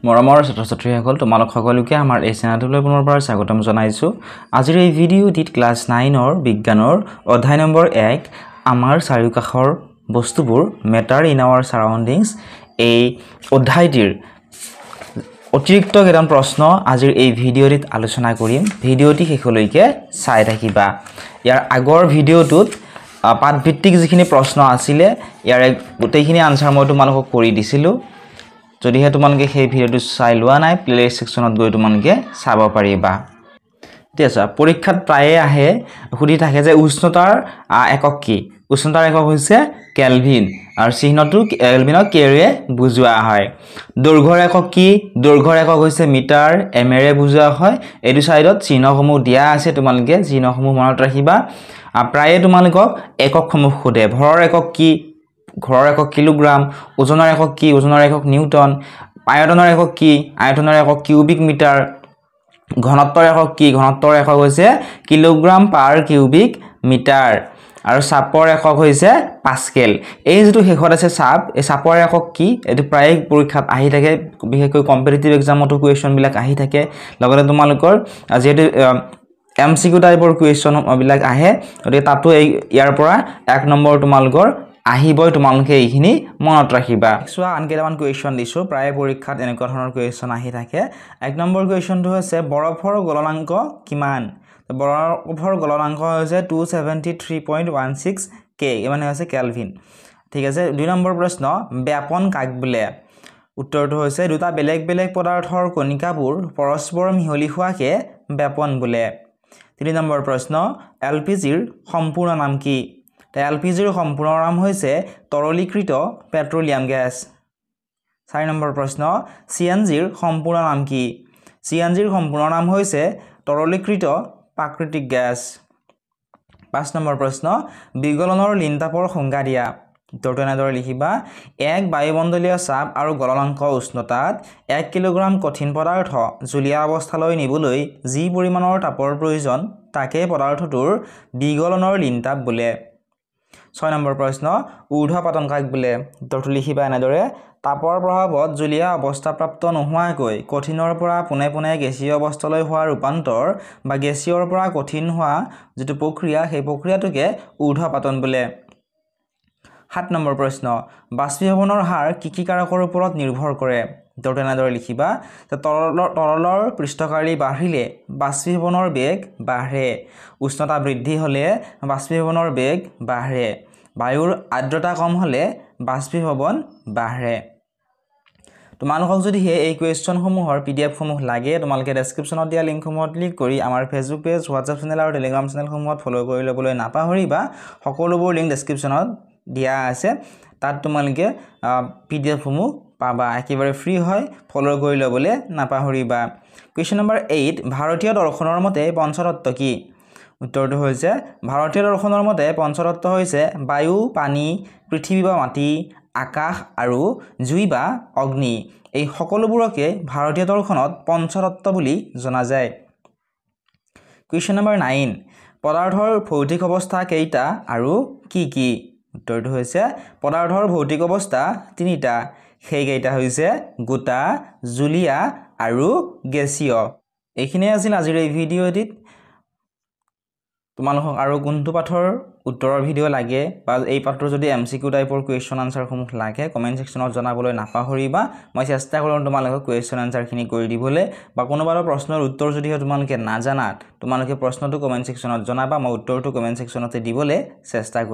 মৰমৰ ছাত্ৰ-ছাত্ৰীসকল তোমালোক সকলোকে আমাৰ এই চেনেলটোলৈ পুনৰবাৰ স্বাগতম জনাইছো। আজিৰ এই ভিডিঅ'টিত ক্লাছ 9ৰ বিজ্ঞানৰ অধ্যায় নম্বৰ 1 আমাৰ চাৰিওকাষৰ বস্তুবোৰ মেটাৰ ইন আৱাৰ সাৰাউণ্ডিংছ এই অধ্যায়টিৰ অতিৰিক্ত কেইটামান প্ৰশ্ন আজিৰ এই ভিডিঅ'টিত আলোচনা কৰিম। ভিডিঅ'টি শেষলৈকে চাই থাকিবা। ইয়াৰ আগৰ ভিডিঅ'টোত পাঠভিত্তিক যিখিনি প্ৰশ্ন আছিলে ইয়াৰে গোটেইখিনি আনসাৰ মই তোমালোকক কৰি দিছিলোঁ। যদিহে তোমালোকে সেই ভিডিঅ'টো চাই লোৱা নাই প্লেলিষ্ট সেকশনত গৈ তোমালোকে চাব পাৰিবা। ঠিক আছে, পৰীক্ষাত প্ৰায়ে আহে সুধি থাকে যে উষ্ণতাৰ একক কি? উষ্ণতাৰ একক হৈছে কেলভিন আৰু চিহ্নটো কেলভিনক কেৰে বুজোৱা হয়। দৈৰ্ঘ্যৰ একক কি? দৈৰ্ঘ্যৰ একক হৈছে মিটাৰ, এমেৰে বুজোৱা হয়। এইটো সাইডত চিহ্নসমূহ দিয়া আছে, তোমালোকে চিহ্নসমূহ মনত ৰাখিবা। প্ৰায়ে তোমালোকক এককসমূহ সোধে। ভৰৰ একক কি? ঘৰৰ একক কিলোগ্ৰাম। ওজনৰ একক কি? ওজনৰ একক নিউটন। আয়তনৰ একক কি? আয়তনৰ একক কিউবিক মিটাৰ। ঘনত্বৰ একক কি? ঘনত্বৰ একক হৈছে কিলোগ্ৰাম পাৰ কিউবিক মিটাৰ। আৰু চাপৰ একক হৈছে পাস্কেল। এই যেটো শেষত আছে চাপ, এই চাপৰ একক কি? এটো প্ৰায় পৰীক্ষাত আহি থাকে, বিশেষকৈ কম্পিটিটিভ এক্সামতো কুৱেশ্যন বিলাক আহি থাকে। লগতে তোমালোকৰ যেটো এমসিকিউ টাইপৰ কুৱেশ্যন বিলাক আহে, গতিকে তাতো ইয়াৰ পৰা 1 নম্বৰ তোমালোকৰ আহিবই, তোমালোকে এইখিনি মনত ৰাখিবা। চোৱা আন কেইটামান কুৱেশ্যন দিছো, প্ৰায় পৰীক্ষাত এনেকুৱা ধৰণৰ কুৱেশ্যন আহি থাকে। 1 নম্বৰ কুৱেশ্যনটো হৈছে বৰফৰ গলনাংক কিমান? বৰফৰ গলনাংক হৈছে 273.16 কে, মানে হৈছে কেলভিন। ঠিক আছে। 2 নম্বৰ প্ৰশ্ন ব্যাপন কাক বোলে? উত্তৰটো হৈছে দুটা বেলেগ বেলেগ পদাৰ্থৰ কণিকাবোৰ পৰস্পৰ মিহলি হোৱাকে ব্যাপন বোলে। 3 নম্বৰ প্ৰশ্ন এলপিজিৰ সম্পূৰ্ণ নাম কি? এলপিজিৰ সম্পূৰ্ণ নাম হৈছে তৰলীকৃত পেট্ৰলিয়াম গেছ। 4 নম্বৰ প্ৰশ্ন চিএনজিৰ সম্পূৰ্ণ নাম কি? চিএনজিৰ সম্পূৰ্ণ নাম হৈছে তৰলীকৃত প্ৰাকৃতিক গেছ। 5 নম্বৰ প্ৰশ্ন বিগলনৰ লিনতাপৰ সংজ্ঞা দিয়া। উত্তৰটো এনেদৰে লিখিবা। এক বায়ুমণ্ডলীয় চাপ আৰু গলনাংক উষ্ণতাত 1 কিলোগ্ৰাম কঠিন পদাৰ্থ জুলীয়া অৱস্থালৈ নিবলৈ যি পৰিমাণৰ তাপৰ প্ৰয়োজন তাকে পদাৰ্থটোৰ বিগলনৰ লিনতাপ বোলে। 6 নম্বৰ প্ৰশ্ন ঊৰ্ধ্বপাতন কাক বোলে? উত্তৰটো লিখিবা এনেদৰে। তাপৰ প্ৰভাৱত জুলীয়া অৱস্থাপ্ৰাপ্ত নোহোৱাকৈ কঠিনৰ পৰা পোনে পোনে গেছীয় অৱস্থালৈ হোৱা ৰূপান্তৰ বা গেছীয়ৰ পৰা কঠিন হোৱা যেটো প্ৰক্ৰিয়া, সেই প্ৰক্ৰিয়াটোকে ঊৰ্ধ্বপাতন বোলে। 7 নম্বৰ প্ৰশ্ন বাষ্পীভৱনৰ হাৰ কি কি কাৰকৰ ওপৰত নিৰ্ভৰ কৰে? উত্তৰটো এনেদৰে লিখিবা। তৰলৰ পৃষ্ঠকাৰী বাঢ়িলে বাষ্পীভৱনৰ বেগ বাঢ়ে। উষ্ণতা বৃদ্ধি হ'লে বাষ্পীভৱনৰ বেগ বাঢ়ে। বায়ুৰ আৰ্দ্ৰতা কম হ'লে বাষ্পীভৱন বাঢ়ে। তোমালোকক যদি এই কুৱেশ্যনসমূহৰ PDF সমূহ লাগে, তোমালোকে ডেসক্ৰিপচনত দিয়া লিংকসমূহত ক্লিক কৰি আমাৰ ফেচবুক পেজ, হোৱাটছআপ চেনেল আৰু টেলিগ্ৰাম চেনেলসমূহত ফলো কৰি ল'বলৈ নাপাহৰিবা। সকলোবোৰ লিংক ডেসক্ৰিপচনত দিয়া আছে, তাত তোমালোকে PDF সমূহ পাবা, একেবাৰে ফ্ৰী হয়, ফলো কৰি ল'বলৈ নাপাহৰিবা। কুৱেশ্যন নম্বৰ 8 ভাৰতীয় দৰ্শনৰ মতে পঞ্চতত্ত্ব কি? উত্তৰটো হৈছে ভাৰতীয় দৰ্শনৰ মতে পঞ্চতত্ত্ব হৈছে বায়ু, পানী, পৃথিৱী বা মাটি, আকাশ আৰু জুই বা অগ্নি। এই সকলোবোৰকে ভাৰতীয় দৰ্শনত পঞ্চতত্ত্ব বুলি জনা যায়। কুৱেশ্যন নম্বৰ 9 পদাৰ্থৰ ভৌতিক অৱস্থা কেইটা আৰু কি কি? উত্তৰটো হৈছে পদাৰ্থৰ ভৌতিক অৱস্থা 3টা। সেইকেইটা হৈছে গোটা, জুলীয়া আৰু গেছীয়। এইখিনিয়ে আছিল আজিৰ এই ভিডিঅ'টিত। তোমালোকক আৰু কোনটো পাঠৰ উত্তৰৰ ভিডিঅ' লাগে বা এই পাঠৰ যদি এমসিকিউ টাইপৰ কুৱেশ্যন আনসাৰসমূহ লাগে কমেন্ট সেকশনত জনাবলৈ নাপাহৰিবা। মই চেষ্টা কৰিম তোমালোকক কুৱেশ্যন আনসাৰখিনি কৰি দিবলৈ, বা কোনোবা প্ৰশ্নৰ উত্তৰ যদি তোমালোকে নাজানা তোমালোকে প্ৰশ্নটো কমেন্ট সেকশনত জনাবা, মই উত্তৰটো কমেন্ট সেকশনতে দিবলৈ চেষ্টা কৰিম।